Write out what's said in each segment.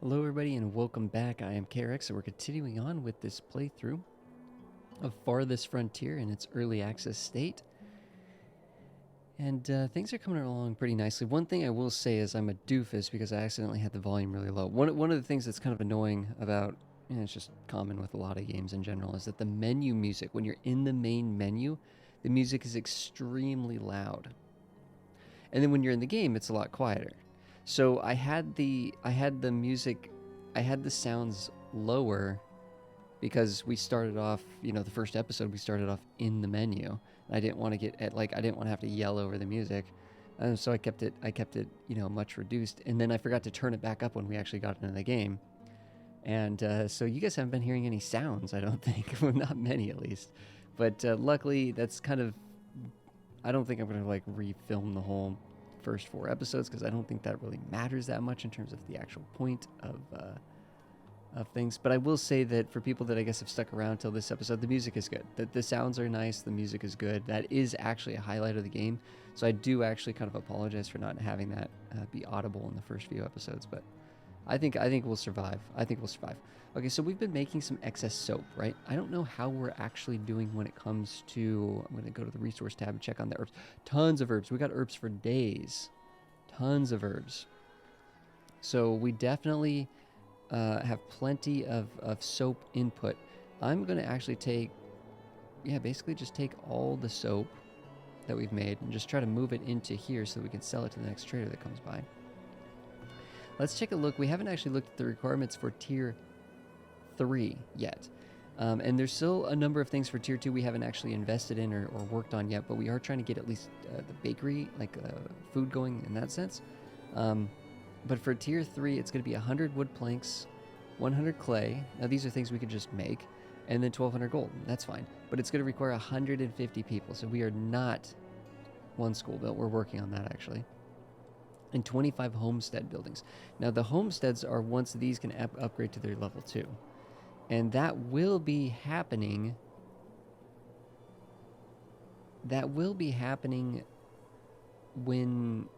Hello everybody and welcome back. I am KRX and we're continuing on with this playthrough of Farthest Frontier in its early access state. And things are coming along pretty nicely. One thing I will say is I'm a doofus because I accidentally had the volume really low. One of the things that's kind of annoying about, and it's just common with a lot of games in general, is that the menu music, when you're in the main menu, the music is extremely loud. And then when you're in the game, it's a lot quieter. So I had the music, I had the sounds lower because we started off, the first episode we started off in the menu. And I didn't want to get at I didn't want to have to yell over the music. So I kept it much reduced, and then I forgot to turn it back up when we actually got into the game. And so you guys haven't been hearing any sounds, I don't think. Well, not many at least. But luckily that's kind of, I don't think I'm going to refilm the whole first 4 episodes because I don't think that really matters that much in terms of the actual point of things. But I will say that for people that I guess have stuck around till this episode, the music is good. The sounds are nice, the music is good. That is actually a highlight of the game. So I do actually kind of apologize for not having that be audible in the first few episodes, but I think we'll survive. I think we'll survive. Okay, so we've been making some excess soap, right? I don't know how we're actually doing when it comes to, I'm going to go to the resource tab and check on the herbs. Tons of herbs. We got herbs for days. Tons of herbs. So we definitely have plenty of soap input. I'm going to actually take, basically just take all the soap that we've made and just try to move it into here so that we can sell it to the next trader that comes by. Let's take a look. We haven't actually looked at the requirements for Tier 3 yet. And there's still a number of things for Tier 2 we haven't actually invested in or worked on yet, but we are trying to get at least the bakery, food going in that sense. But for Tier 3, it's going to be 100 wood planks, 100 clay. Now, these are things we could just make, and then 1,200 gold. That's fine. But it's going to require 150 people, so we are not one school built. We're working on that, actually. And 25 homestead buildings. Now, the homesteads are once these can upgrade to their level 2. And that will be happening. That will be happening when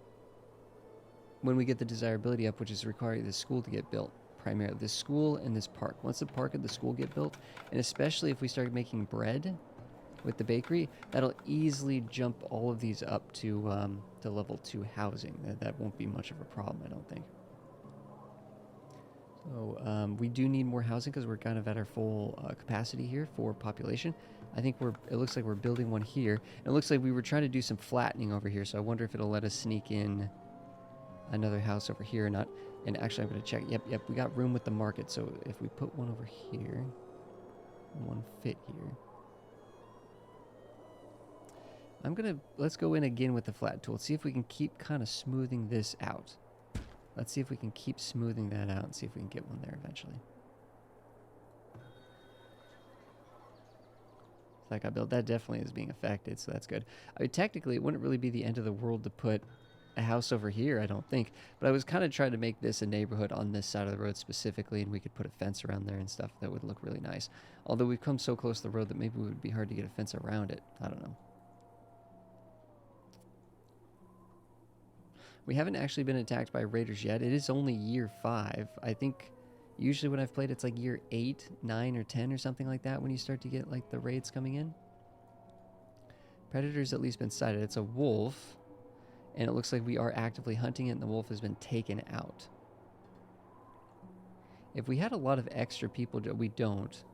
we get the desirability up, which is requiring the school to get built. Primarily this school and this park. Once the park and the school get built, and especially if we start making bread with the bakery, that'll easily jump all of these up to level 2 housing. That won't be much of a problem, I don't think. So we do need more housing because we're kind of at our full capacity here for population. I think it looks like we're building one here. And it looks like we were trying to do some flattening over here, so I wonder if it'll let us sneak in another house over here or not. And actually I'm going to check. Yep, we got room with the market, so if we put one over here, one fit here. Let's go in again with the flat tool. See if we can keep kind of smoothing this out. Let's see if we can keep smoothing that out and see if we can get one there eventually. Like I built, that definitely is being affected, so that's good. I mean, technically, it wouldn't really be the end of the world to put a house over here, I don't think. But I was kind of trying to make this a neighborhood on this side of the road specifically, and we could put a fence around there and stuff that would look really nice. Although we've come so close to the road that maybe it would be hard to get a fence around it. I don't know. We haven't actually been attacked by raiders yet. It is only year 5. I think usually when I've played, it's like year 8, 9, or 10 or something like that when you start to get like the raids coming in. Predator's at least been sighted. It's a wolf, and it looks like we are actively hunting it, and the wolf has been taken out. If we had a lot of extra people, we don't,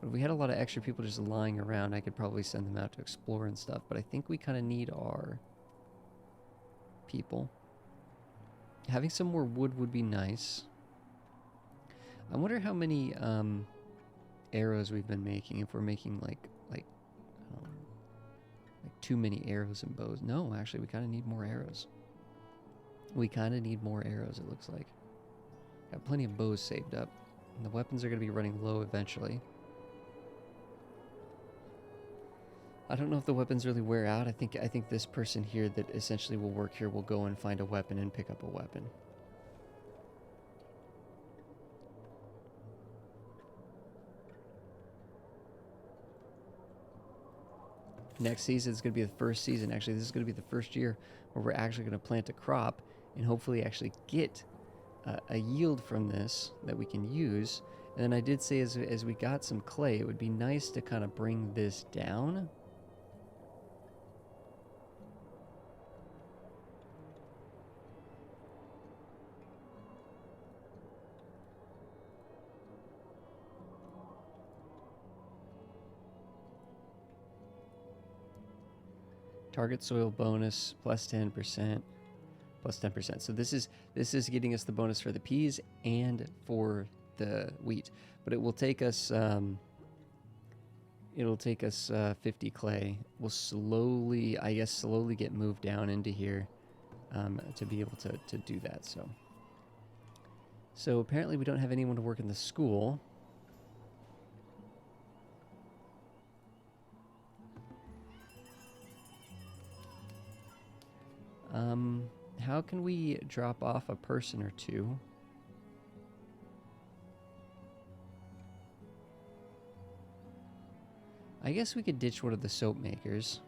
but if we had a lot of extra people just lying around, I could probably send them out to explore and stuff, but I think we kind of need our people. Having some more wood would be nice. I wonder how many arrows we've been making. If we're making like too many arrows and bows. No, actually, we kind of need more arrows. We kind of need more arrows, it looks like. Got plenty of bows saved up. And the weapons are going to be running low eventually. I don't know if the weapons really wear out. I think this person here that essentially will work here will go and find a weapon and pick up a weapon. Next season is going to be the first season. Actually, this is going to be the first year where we're actually going to plant a crop and hopefully actually get a yield from this that we can use. And then I did say as we got some clay, it would be nice to kind of bring this down. Target soil bonus plus 10%. Plus 10%. So this is getting us the bonus for the peas and for the wheat, but it will take us 50 clay. We'll slowly get moved down into here to be able to do that. So apparently we don't have anyone to work in the school. How can we drop off a person or two? I guess we could ditch one of the soap makers.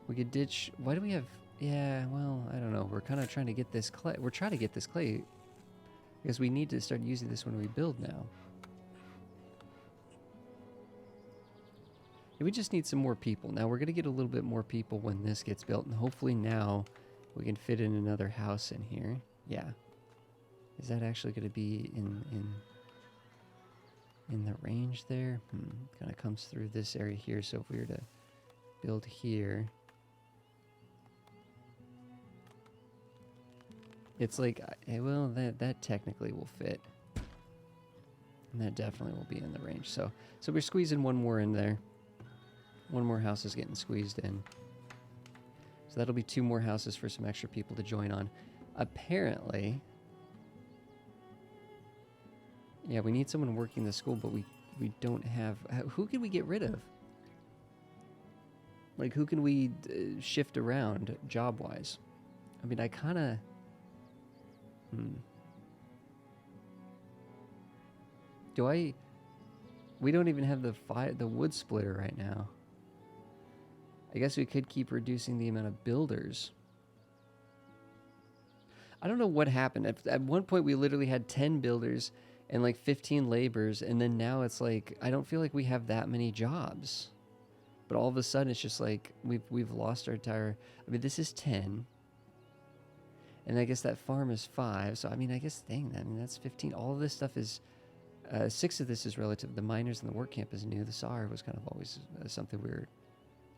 We could ditch... Why do we have... Yeah, well, I don't know. We're kind of trying to get this clay. We're trying to get this clay because we need to start using this when we build now. We just need some more people. Now, we're going to get a little bit more people when this gets built, and hopefully now we can fit in another house in here. Yeah. Is that actually going to be in the range there? Kind of comes through this area here. So if we were to build here, it's like, well, that technically will fit. And that definitely will be in the range. So we're squeezing one more in there. One more house is getting squeezed in. So that'll be 2 more houses for some extra people to join on. Apparently, yeah, we need someone working the school, but we don't have... Who can we get rid of? Like, who can we shift around job-wise? I mean, I kind of... We don't even have the wood splitter right now. I guess we could keep reducing the amount of builders. I don't know what happened. At one point, we literally had 10 builders and like 15 laborers, and then now it's like, I don't feel like we have that many jobs. But all of a sudden, it's just like we've lost our entire... I mean, this is 10. And I guess that farm is 5. So, I mean, I guess, dang, that's 15. All of this stuff is... 6 of this is relative. The miners and the work camp is new. The SAR was kind of always something we were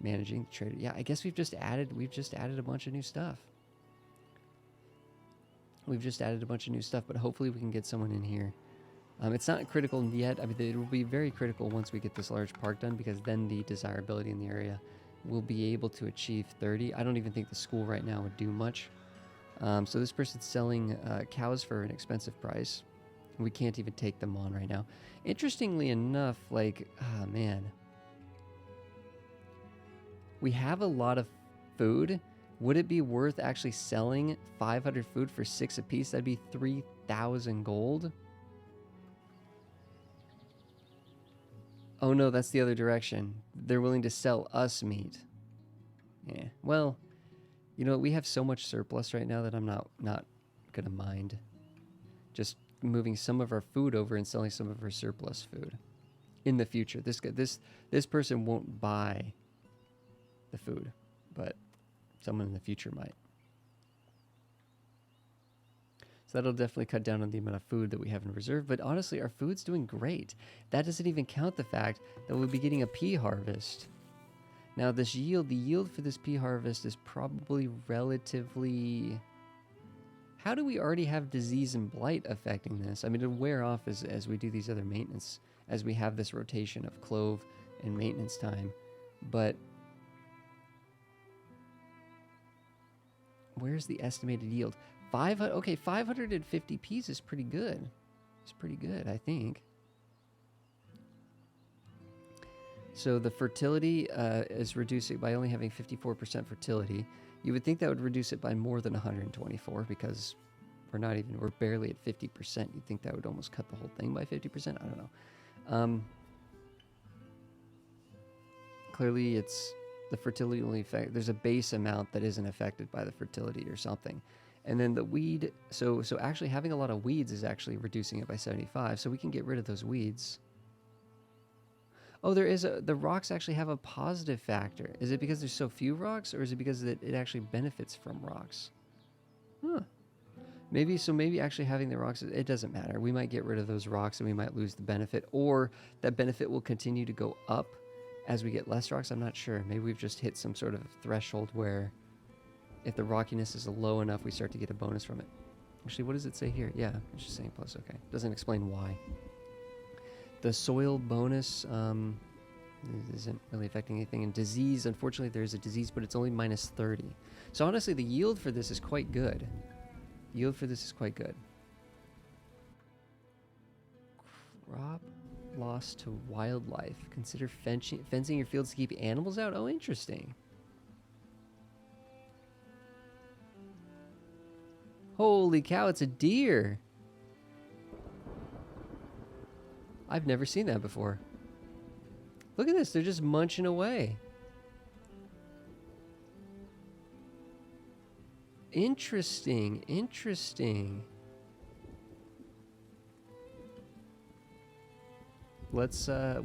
managing. Trade. Yeah, I guess we've just added a bunch of new stuff. But hopefully we can get someone in here. It's not critical yet. I mean, it will be very critical once we get this large park done, because then the desirability in the area will be able to achieve 30. I don't even think the school right now would do much. So this person's selling cows for an expensive price. We can't even take them on right now. Interestingly enough, like, man. We have a lot of food. Would it be worth actually selling 500 food for 6 apiece? That'd be 3,000 gold. Oh no, that's the other direction. They're willing to sell us meat. Yeah, well, you know, we have so much surplus right now that I'm not gonna mind just moving some of our food over and selling some of our surplus food in the future. This person won't buy the food, but someone in the future might. So that'll definitely cut down on the amount of food that we have in reserve. But honestly, our food's doing great. That doesn't even count the fact that we'll be getting a pea harvest. Now this yield, the yield for this pea harvest is probably relatively... How do we already have disease and blight affecting this? I mean, it'll wear off as we do these other maintenance, as we have this rotation of clove and maintenance time. But where's the estimated yield? 500. Okay, 550 peas is pretty good. It's pretty good, I think. So the fertility is reducing by only having 54% fertility. You would think that would reduce it by more than 124, because we're barely at 50%. You'd think that would almost cut the whole thing by 50%. I don't know. Clearly, it's the fertility only effect. There's a base amount that isn't affected by the fertility or something. And then the weed, so actually having a lot of weeds is actually reducing it by 75, so we can get rid of those weeds. Oh, the rocks actually have a positive factor. Is it because there's so few rocks, or is it because it actually benefits from rocks? Huh. Maybe actually having the rocks, it doesn't matter. We might get rid of those rocks and we might lose the benefit, or that benefit will continue to go up as we get less rocks. I'm not sure. Maybe we've just hit some sort of threshold where if the rockiness is low enough, we start to get a bonus from it. Actually, what does it say here? Yeah, it's just saying plus, okay. Doesn't explain why. The soil bonus isn't really affecting anything. And disease, unfortunately, there's a disease, but it's only minus 30. So honestly, the yield for this is quite good. Yield for this is quite good. Crop loss to wildlife. Consider fencing your fields to keep animals out. Oh, interesting. Holy cow, it's a deer. I've never seen that before. Look at this, they're just munching away. Interesting, interesting. So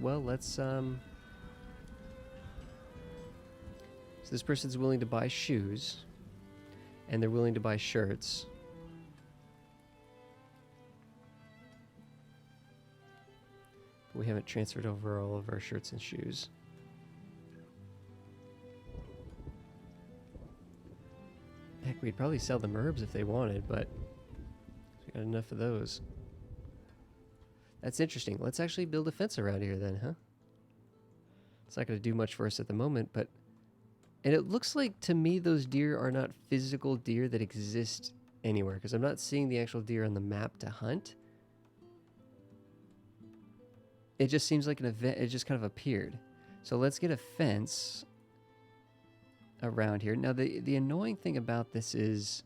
this person's willing to buy shoes, and they're willing to buy shirts. We haven't transferred over all of our shirts and shoes. Heck, we'd probably sell them herbs if they wanted, but we got enough of those. That's interesting. Let's actually build a fence around here then, huh? It's not going to do much for us at the moment, but... And it looks like, to me, those deer are not physical deer that exist anywhere, because I'm not seeing the actual deer on the map to hunt. It just seems like an event. It just kind of appeared. So let's get a fence around here. Now, the annoying thing about this is,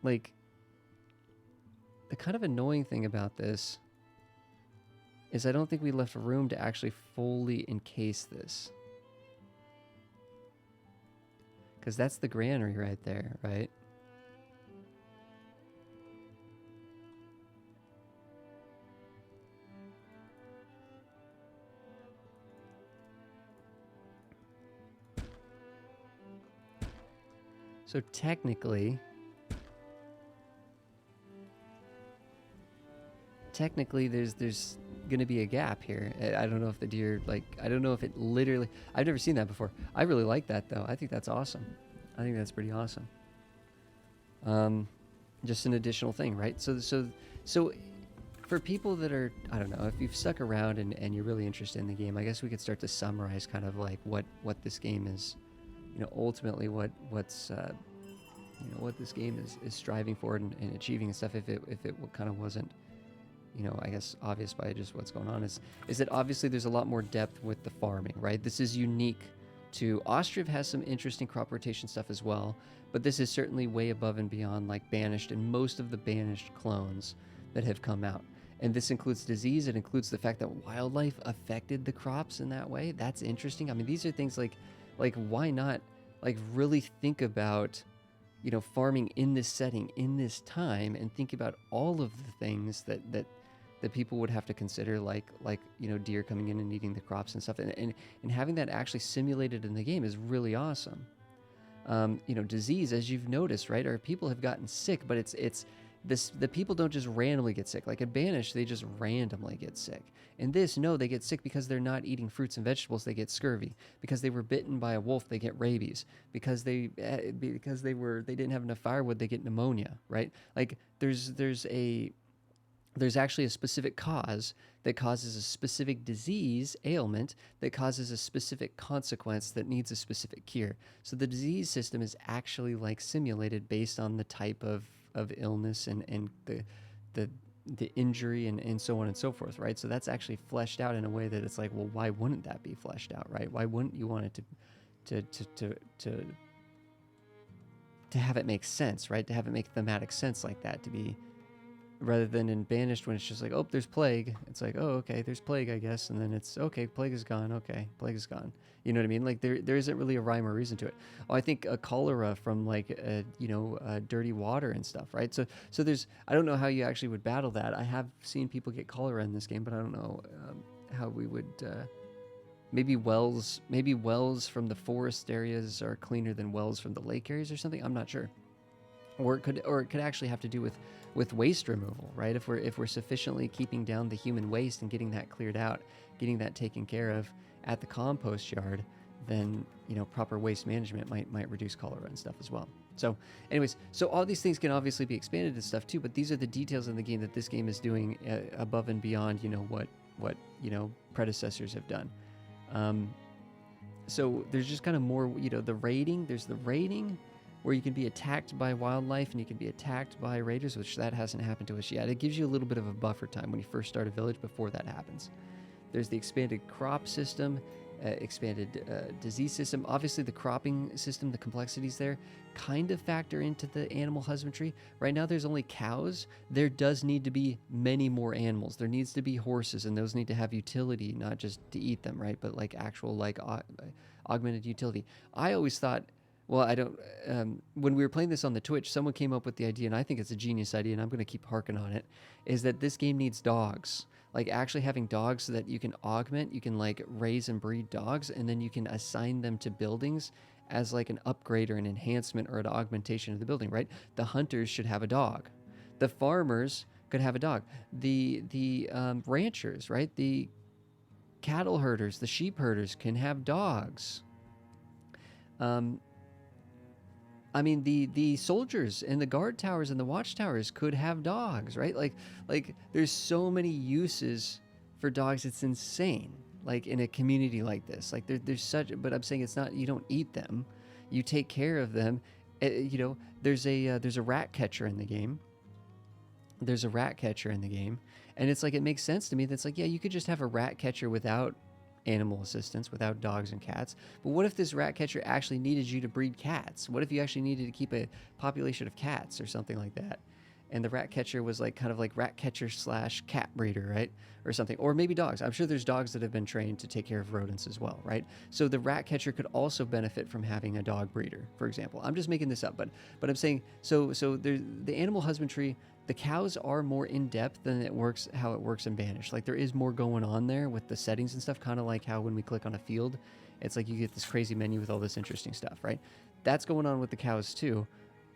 like, the kind of annoying thing about this is I don't think we left room to actually fully encase this. Because that's the granary right there, right? So technically there's going to be a gap here. I don't know if the deer, like, I don't know if it literally, I've never seen that before. I really like that though. I think that's awesome. I think that's pretty awesome. Just an additional thing, right? So for people that are, I don't know, if you've stuck around and you're really interested in the game, I guess we could start to summarize kind of like what this game is, you know, ultimately what's you know, what this game is striving for and achieving and stuff. If it kind of wasn't, you know, I guess obvious by just what's going on, is that obviously there's a lot more depth with the farming, right? This is unique to Ostriv, has some interesting crop rotation stuff as well, but this is certainly way above and beyond like Banished and most of the Banished clones that have come out. And this includes disease. It includes the fact that wildlife affected the crops in that way. That's interesting. I mean, these are things like why not like really think about, you know, farming in this setting, in this time, and think about all of the things that people would have to consider, like you know, deer coming in and eating the crops and stuff, and having that actually simulated in the game is really awesome. You know, disease, as you've noticed, right? Our people have gotten sick, but it's the people don't just randomly get sick. Like at Banished, they just randomly get sick. In this, no, they get sick because they're not eating fruits and vegetables. They get scurvy. Because they were bitten by a wolf, they get rabies. Because they didn't have enough firewood, they get pneumonia. Right? Like there's actually a specific cause that causes a specific disease ailment that causes a specific consequence that needs a specific cure. So the disease system is actually like simulated based on the type of illness and the injury and so on and so forth, right? So that's actually fleshed out in a way that it's like, well, why wouldn't that be fleshed out, right? Why wouldn't you want it to have it make sense, right? To have it make thematic sense like that, to be rather than in Banished when it's just like, oh, there's plague. It's like, oh, okay, there's plague, I guess, and then it's okay, plague is gone. Okay, plague is gone. You know what I mean? Like there isn't really a rhyme or reason to it. Oh, I think a cholera from like dirty water and stuff, right? So there's I don't know how you actually would battle that. I have seen people get cholera in this game, but I don't know how we would. Maybe wells from the forest areas are cleaner than wells from the lake areas or something. I'm not sure. Or it could actually have to do with waste removal, right? If we're sufficiently keeping down the human waste and getting that cleared out, getting that taken care of at the compost yard, then proper waste management might reduce cholera and stuff as well. So anyways, so all these things can obviously be expanded and stuff too, but these are the details in the game that this game is doing above and beyond what predecessors have done. So there's just kind of more, the raiding. There's the raiding where you can be attacked by wildlife and you can be attacked by raiders, which that hasn't happened to us yet. It gives you a little bit of a buffer time when you first start a village before that happens. There's the expanded crop system, expanded disease system. Obviously, the cropping system, the complexities there kind of factor into the animal husbandry. Right now, there's only cows. There does need to be many more animals. There needs to be horses, and those need to have utility, not just to eat them, right? But like actual augmented utility. I always thought, well, I don't. When we were playing this on the Twitch, someone came up with the idea, and I think it's a genius idea, and I'm going to keep harking on it, is that this game needs dogs. Like actually having dogs so that you can augment, you can like raise and breed dogs, and then you can assign them to buildings as like an upgrade or an enhancement or an augmentation of the building, right? The hunters should have a dog. The farmers could have a dog. The ranchers, right? The cattle herders, the sheep herders can have dogs. I mean, the soldiers and the guard towers and the watchtowers could have dogs, right? Like there's so many uses for dogs. It's insane. Like in a community like this, like there's such. But I'm saying it's not. You don't eat them, you take care of them. There's a rat catcher in the game. There's a rat catcher in the game, and it's like it makes sense to me. That's like, yeah, you could just have a rat catcher without animal assistance, without dogs and cats. But what if this rat catcher actually needed you to breed cats? What if you actually needed to keep a population of cats or something like that? And the rat catcher was like kind of like rat catcher / cat breeder, right? Or something. Or maybe dogs. I'm sure there's dogs that have been trained to take care of rodents as well, right? So the rat catcher could also benefit from having a dog breeder, for example. I'm just making this up, but I'm saying so there's the animal husbandry. The cows are more in depth than how it works in Banished. Like there is more going on there with the settings and stuff, kind of like how when we click on a field, it's like you get this crazy menu with all this interesting stuff, right? That's going on with the cows too,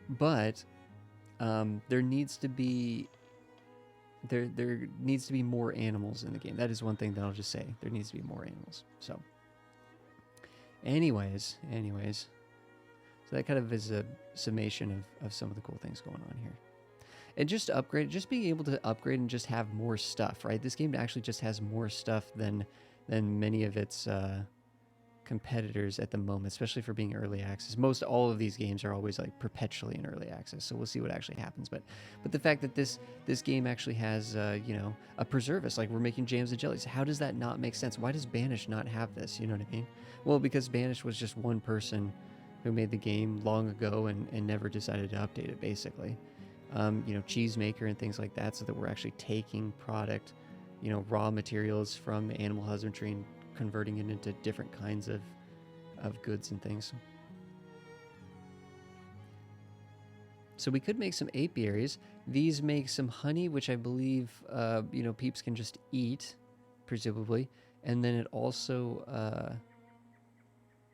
but there needs to be more animals in the game. That is one thing that I'll just say. There needs to be more animals. So, anyways, so that kind of is a summation of some of the cool things going on here. And just being able to upgrade and just have more stuff, right? This game actually just has more stuff than many of its competitors at the moment, especially for being early access. Most all of these games are always like perpetually in early access, so we'll see what actually happens. But the fact that this game actually has a preservist, like we're making jams and jellies. How does that not make sense? Why does Banish not have this? You know what I mean? Well, because Banish was just one person who made the game long ago and never decided to update it, basically. Cheesemaker and things like that, so that we're actually taking product, raw materials from animal husbandry and converting it into different kinds of goods and things. So we could make some apiaries. These make some honey, which I believe, peeps can just eat, presumably. And then it also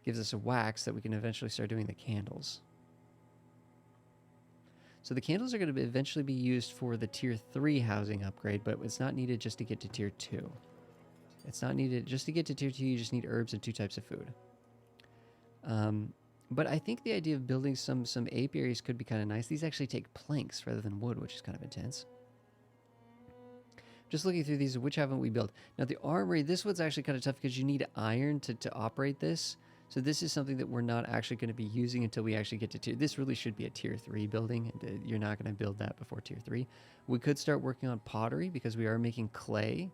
gives us a wax that we can eventually start doing the candles. So the candles are going to eventually be used for the Tier 3 housing upgrade, but it's not needed just to get to Tier 2. It's not needed just to get to Tier 2, you just need herbs and 2 types of food. But I think the idea of building some apiaries could be kind of nice. These actually take planks rather than wood, which is kind of intense. Just looking through these, which haven't we built? Now the armory, this one's actually kind of tough because you need iron to operate this. So this is something that we're not actually going to be using until we actually get to tier. This really should be a Tier 3 building. You're not going to build that before Tier 3. We could start working on pottery because we are making clay.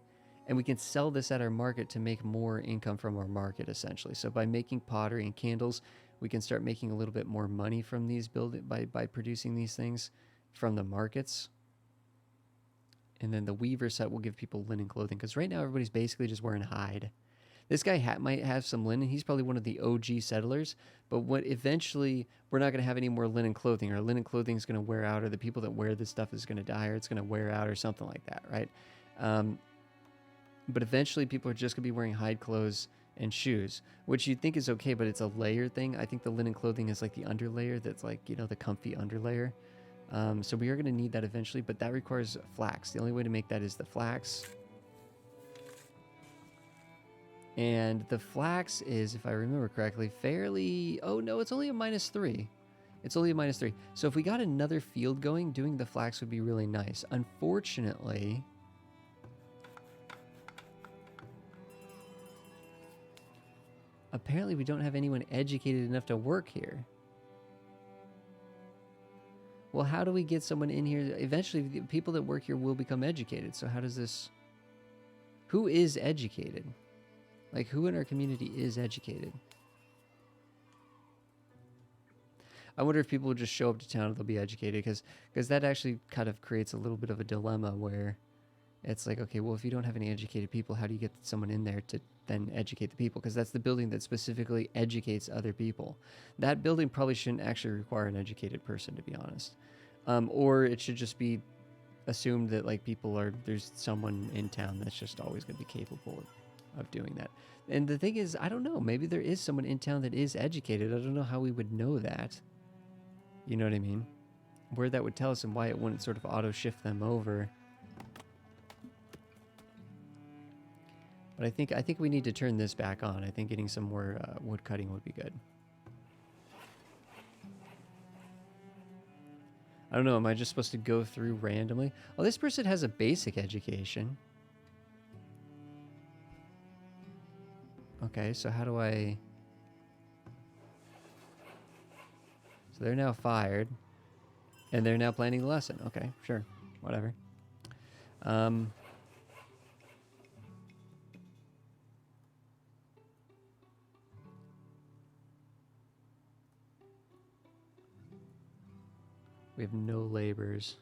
And we can sell this at our market to make more income from our market, essentially. So by making pottery and candles, we can start making a little bit more money from these by producing these things from the markets. And then the weaver set will give people linen clothing, because right now everybody's basically just wearing hide. This guy might have some linen. He's probably one of the OG settlers. But what eventually, we're not going to have any more linen clothing. Our linen clothing is going to wear out, or the people that wear this stuff is going to die, or it's going to wear out, or something like that, right? But eventually people are just going to be wearing hide clothes and shoes, which you'd think is okay, but it's a layer thing. I think the linen clothing is like the underlayer that's like, you know, the comfy underlayer. So we are going to need that eventually, but that requires flax. The only way to make that is the flax. And the flax is, if I remember correctly, fairly... Oh, no, it's only a -3. It's only a -3. So if we got another field going, doing the flax would be really nice. Unfortunately... Apparently we don't have anyone educated enough to work here. Well, how do we get someone in here? Eventually, the people that work here will become educated. So how does this... Who is educated? Like, who in our community is educated? I wonder if people will just show up to town and they'll be educated, because that actually kind of creates a little bit of a dilemma where it's like, okay, well, if you don't have any educated people, how do you get someone in there to then educate the people? Because that's the building that specifically educates other people. That building probably shouldn't actually require an educated person, to be honest. Or it should just be assumed that, like, there's someone in town that's just always going to be capable of doing that. And the thing is, I don't know, maybe there is someone in town that is educated. I don't know how we would know that. You know what I mean? Where that would tell us and why it wouldn't sort of auto-shift them over. But I think we need to turn this back on. I think getting some more wood cutting would be good. I don't know, am I just supposed to go through randomly? Oh, this person has a basic education. Okay, so how do I... So they're now fired. And they're now planning the lesson. Okay, sure. Whatever. We have no laborers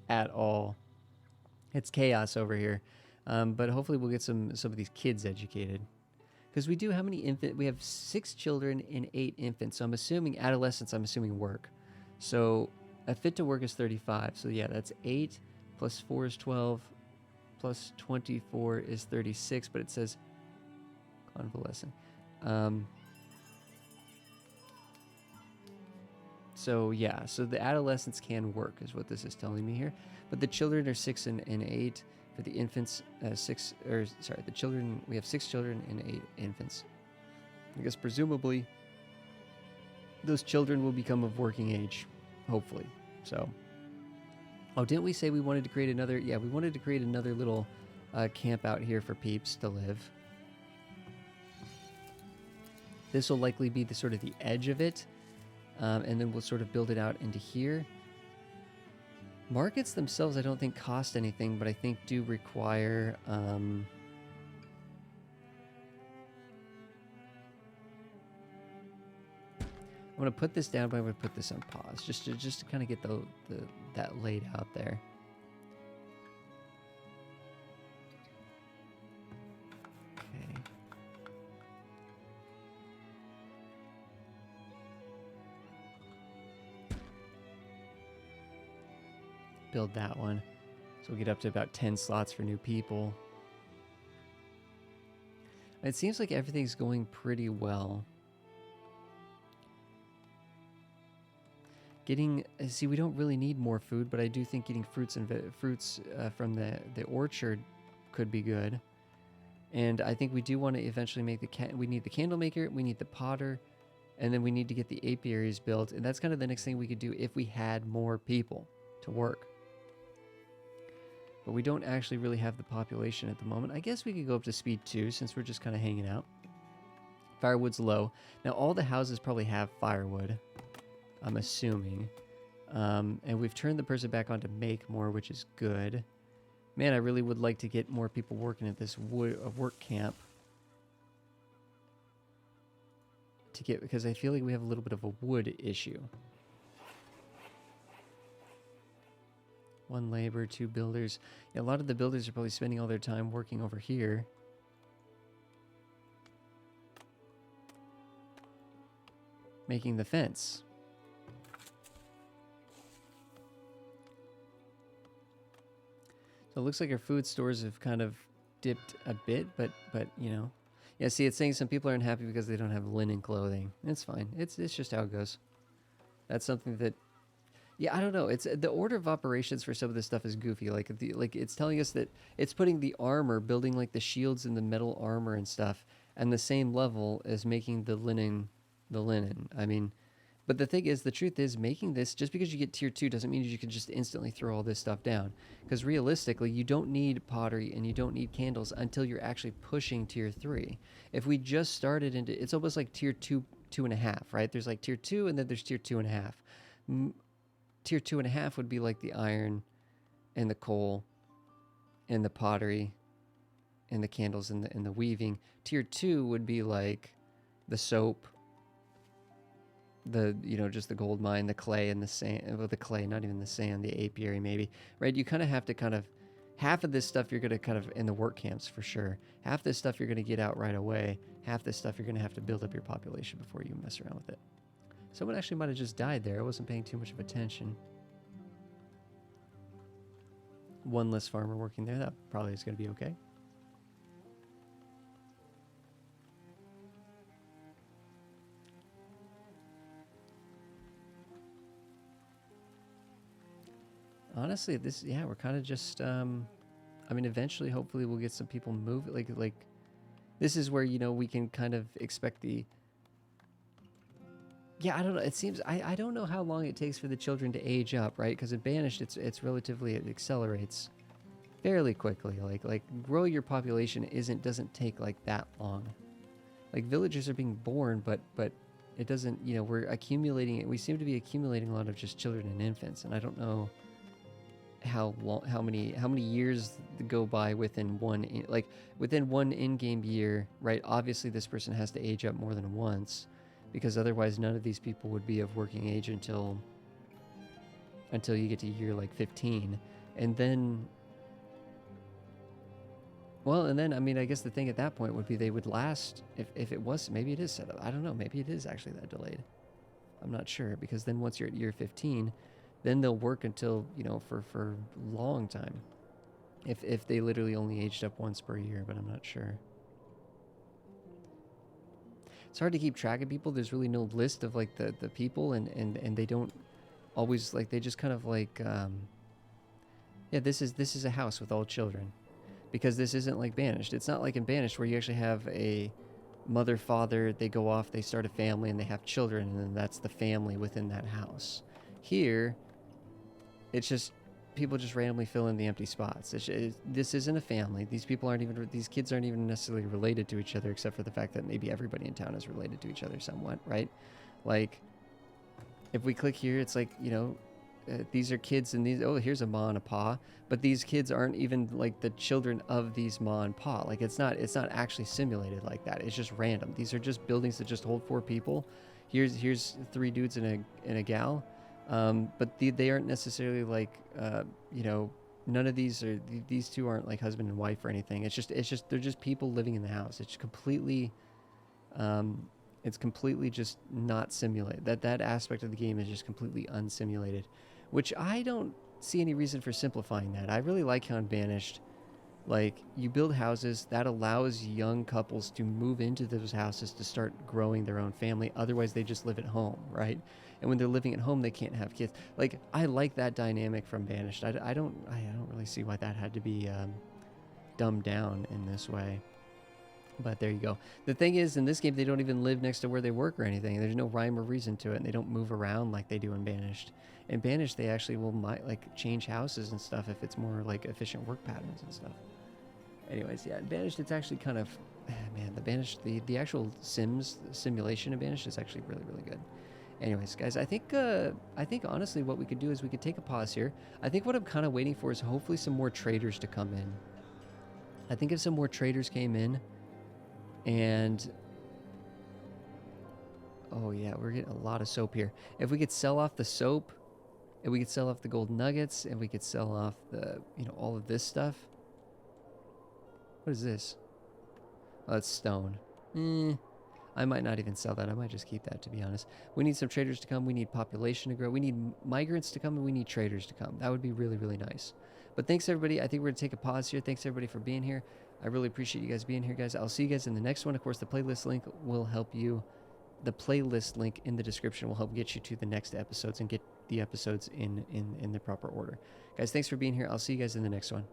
at all. It's chaos over here. But hopefully we'll get some of these kids educated. Because we do, how many infants? We have 6 children and 8 infants. So I'm assuming adolescents, I'm assuming work. So a fit to work is 35. So yeah, that's 8 plus 4 is 12 plus 24 is 36. But it says convalescent. So yeah, so the adolescents can work is what this is telling me here. But the children are 6 and 8. For the infants, the children, we have 6 children and 8 infants. I guess presumably those children will become of working age, hopefully. So, oh, didn't we say we wanted to create another? Yeah, we wanted to create another little camp out here for peeps to live. This will likely be the sort of the edge of it. And then we'll sort of build it out into here. Markets themselves, I don't think cost anything, but I think do require... I'm going to put this down, but I'm going to put this on pause, just to kind of get that laid out there. Okay. Build that one. So we'll get up to about 10 slots for new people. It seems like everything's going pretty well. See, we don't really need more food, but I do think getting fruits from the orchard could be good. And I think we do want to eventually make we need the candle maker, we need the potter, and then we need to get the apiaries built. And that's kind of the next thing we could do if we had more people to work. But we don't actually really have the population at the moment. I guess we could go up to speed 2 since we're just kind of hanging out. Firewood's low. Now all the houses probably have firewood, I'm assuming. And we've turned the person back on to make more, which is good. Man, I really would like to get more people working at this work camp. Because I feel like we have a little bit of a wood issue. 1 labor, 2 builders. Yeah, a lot of the builders are probably spending all their time working over here. Making the fence. So it looks like our food stores have kind of dipped a bit, but you know. Yeah, see, it's saying some people are unhappy because they don't have linen clothing. It's fine. It's just how it goes. That's something that, yeah, I don't know. It's the order of operations for some of this stuff is goofy. Like it's telling us that it's putting the armor, building like the shields and the metal armor and stuff, and the same level as making the linen. I mean, but the thing is, the truth is, making this, just because you get tier 2 doesn't mean you can just instantly throw all this stuff down. Because realistically, you don't need pottery and you don't need candles until you're actually pushing tier 3. If we just started into, it's almost like tier 2, 2.5, right? There's like tier 2 and then there's tier 2.5. Tier 2.5 would be like the iron and the coal and the pottery and the candles and the weaving. Tier 2 would be like the soap, the, you know, just the gold mine, the clay and the sand. Well, the clay, not even the sand, the apiary maybe, right? You kind of have to kind of, half of this stuff you're going to kind of, in the work camps for sure, half this stuff you're going to get out right away, half this stuff you're going to have to build up your population before you mess around with it. Someone actually might have just died there. I wasn't paying too much of attention. 1 less farmer working there. That probably is going to be okay. Honestly, this, yeah, we're kind of just, I mean, eventually, hopefully we'll get some people move. Like, this is where, you know, we can kind of expect the, yeah, I don't know. It seems, I don't know how long it takes for the children to age up, right? Because in Banished, it's relatively, it accelerates fairly quickly. Like grow your population doesn't take like that long. Like villagers are being born, but it doesn't, you know, we're accumulating it. We seem to be accumulating a lot of just children and infants, and I don't know how many years go by within one in-game year, right? Obviously this person has to age up more than once, because otherwise none of these people would be of working age until you get to year like 15. And then, well, and then I mean, I guess the thing at that point would be they would last, if it was, maybe it is set up, I don't know, maybe it is actually that delayed, I'm not sure, because then once you're at year 15, then they'll work until, you know, for a long time. If they literally only aged up once per year, but I'm not sure. It's hard to keep track of people. There's really no list of like the people, and they don't always, like, they just kind of like, yeah, this is a house with all children, because this isn't like Banished. It's not like in Banished where you actually have a mother, father, they go off, they start a family, and they have children, and then that's the family within that house. Here, it's just people just randomly fill in the empty spots. This isn't a family. These kids aren't even necessarily related to each other, except for the fact that maybe everybody in town is related to each other somewhat, right? Like, if we click here, it's like, you know, these are kids, and these, oh, here's a ma and a pa, but these kids aren't even like the children of these ma and pa. Like, it's not actually simulated like that. It's just random. These are just buildings that just hold 4 people. Here's 3 dudes and a gal. But they aren't necessarily like, you know, none of these 2 aren't like husband and wife or anything. It's just they're just people living in the house. It's completely just not simulated. That aspect of the game is just completely unsimulated, which I don't see any reason for simplifying that. I really like how in Banished, like, you build houses that allows young couples to move into those houses to start growing their own family. Otherwise, they just live at home, right? And when they're living at home, they can't have kids. Like, I like that dynamic from Banished. I don't really see why that had to be dumbed down in this way. But there you go. The thing is, in this game, they don't even live next to where they work or anything. There's no rhyme or reason to it, and they don't move around like they do in Banished. In Banished, they actually will like change houses and stuff if it's more like efficient work patterns and stuff. Anyways, yeah, in Banished, it's actually kind of, man, the Banished, the actual simulation of Banished is actually really, really good. Anyways, guys, I think honestly what we could do is we could take a pause here. I think what I'm kind of waiting for is hopefully some more traders to come in. I think if some more traders came in, and oh yeah, we're getting a lot of soap here. If we could sell off the soap And we could sell off the gold nuggets, and we could sell off the, all of this stuff. What is this? Oh, that's stone. I might not even sell that. I might just keep that, to be honest. We need some traders to come. We need population to grow. We need migrants to come, and we need traders to come. That would be really, really nice. But thanks, everybody. I think we're going to take a pause here. Thanks, everybody, for being here. I really appreciate you guys being here, guys. I'll see you guys in the next one. Of course, the playlist link will help you. The playlist link in the description will help get you to the next episodes and get the episodes in the proper order. Guys, thanks for being here. I'll see you guys in the next one.